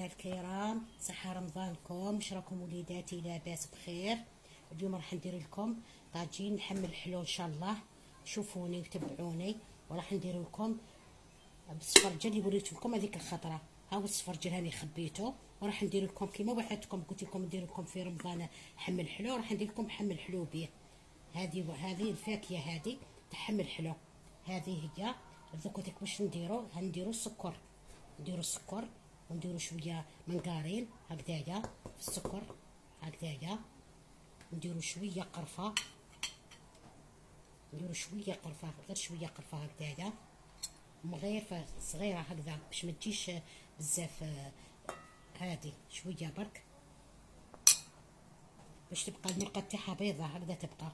متابعينا الكرام، صحة رمضانكم، شراكم وليداتي لاباس بخير. اليوم راح ندير لكم طاجين حمل حلو ان شاء الله. شوفوني وتبعوني، وراح ندير لكم بالسفرجل اللي وريت لكم هذيك الخطره. هاو السفرجل هاني خبيته، وراح ندير لكم كيما وعدتكم، قلت لكم ندير لكم في رمضان حمل حلو، راح ندير لكم حمل حلو به. هذه الفاكهه هذه تحمل حلو. هذه هي ذوقتك. باش نديرو السكر، نديرو السكر ونديرو شويه منقارين هكذايا في السكر هكذايا. نديرو شويه قرفه، نديرو شويه قرفه، غير شويه قرفه هكذايا، غير صغيره هكذا باش ما تجيش بزاف. هذه شويه برك باش تبقى المرقه تاعها بيضه هكذا تبقى.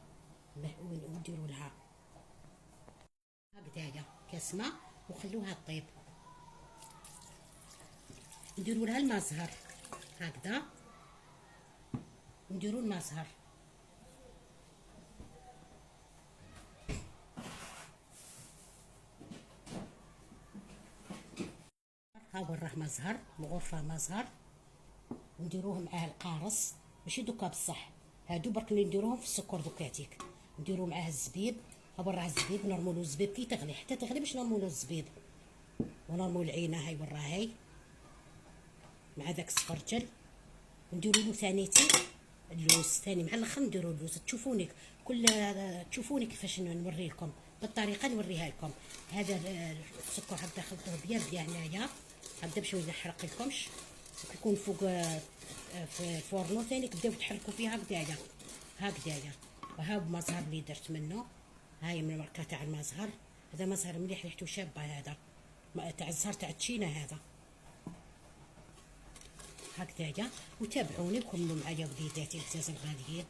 ونديرو لها هكذايا كاس ماء وخلوها طيب. نديرو لها الماء زهر هكذا، نديرو الماء زهر. ها وراه ماء زهر، مغرفه ماء زهر. ونديروه معاه القارص، ماشي دوكا بصح، هادو برك اللي نديروهم في السكر دوكاتيك. نديرو معاه الزبيب، ها وراه الزبيب، نرمولو الزبيب كي تغلي حتى تغلي باش نرمولو الزبيب. ونرمو العينه هاي وراهي مع داك السفرجل. نديرو له ثانيتي اللوز ثاني مع الاخر. نديرو اللوز. تشوفوني كيفاش نوري لكم بالطريقه نوريها لكم. هذا السكر هكذا خلطوه بيان هنايا هكذا باش ما يحرق لكمش. يكون فوق في الفورنو ثاني تبداو تحركوا فيه هكذايا هكذايا. وها المزهر اللي درت منه، هاي من الماركه تاع المزهر. هذا مزهر مليح، ريحته شابه. هذا تاع الزهر تاع التشينا هذا هكذايا. وتابعوني وكملوا معايا وليداتي العزاز الغاليين.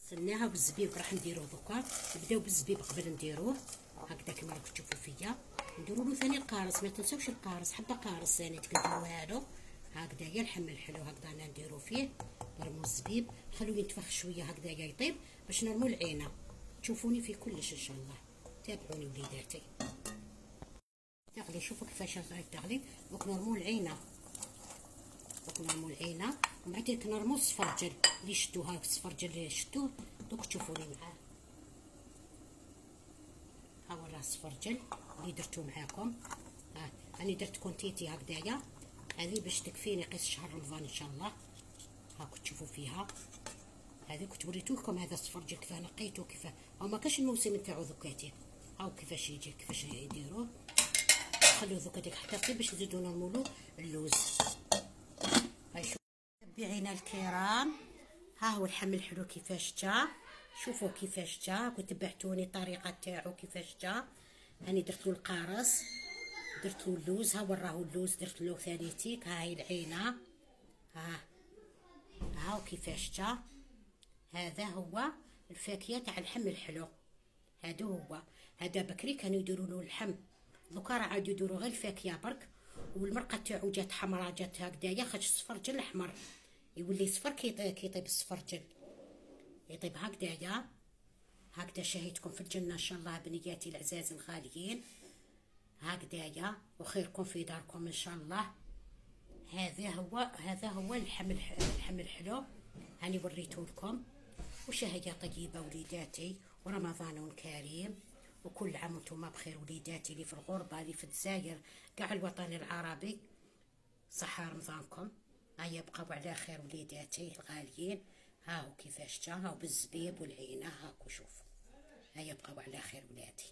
سناها بالزبيب راح نديروه دوكا. نبداو بالزبيب قبل نديروه هكذا كما راكم تشوفوا فيا. نديروا له ثاني القارص، ما تنساوش القارص، حبه قارص ثاني تقدروها له هكذايا. الحمل الحلو هكذا نديرو فيه. نرمو الزبيب خلوه ينتفخ شويه هكذايا يطيب باش نرمو العينه. تشوفوني في كلش ان شاء الله. تابعوني وليداتي. تغلي، شوفوا كيفاش تغلي. دوك نرمو العينه، نرمو العينه ومن بعد نرمو السفرجل اللي شدوها. السفرجل اللي شدوه دوك تشوفوني معاه. ها هو راه السفرجل اللي درتو معاكم. راني درت كونتيتي هكذايا. هذه باش تكفيني قيس شهر رمضان ان شاء الله. هاكو تشوفوا فيها. هذه كنت وريتو لكم هذا السفرجل كيف نقيتو، كيف هو ما كاش الموسم نتاعو ذوكاتي. هاو كيفاش يجي، كيفاش يديروه. خلوه ذوكاتيك حتى طيب باش نزيدو نرمولو اللوز. هاي شوفوا متابعينا الكرام، ها هو الحمل الحلو كيفاش جا. شوفوا كيفاش جا، كنت تبعتوني الطريقه تاعو كيفاش جا. هاني درت له القارص، درت له اللوز. ها وراه اللوز درت له ثاني تيك. هاي العينه، هاو كيفاش جا. هذا هو الفاكهه تاع الحمل الحلو. هذا بكري كانوا يديروا له اللحم، دوكا راه عاد يديروا غير الفاكهه برك. والمرقه تاعو جات حمراء، جات هكذايا خاطش السفرجل احمر يولي صفر. كيطيب السفرجل يطيب هكذايا. هكذا شهيتكم في الجنه ان شاء الله بنياتي العزاز الغاليين هكذايا، وخيركم في داركم ان شاء الله. هذا هو الحمل الحلو. هاني وريته لكم. وشهية طيبة وليداتي، ورمضان كريم، وكل عام وانتم بخير وليداتي اللي في الغربة، اللي في الجزائر، كاع الوطن العربي. صحة رمضانكم. هيا بقاو على خير وليداتي الغاليين. هاو كيفاش جا، هاو بالزبيب والعينة. هاكو شوفوا. هيا بقاو على خير ولادي.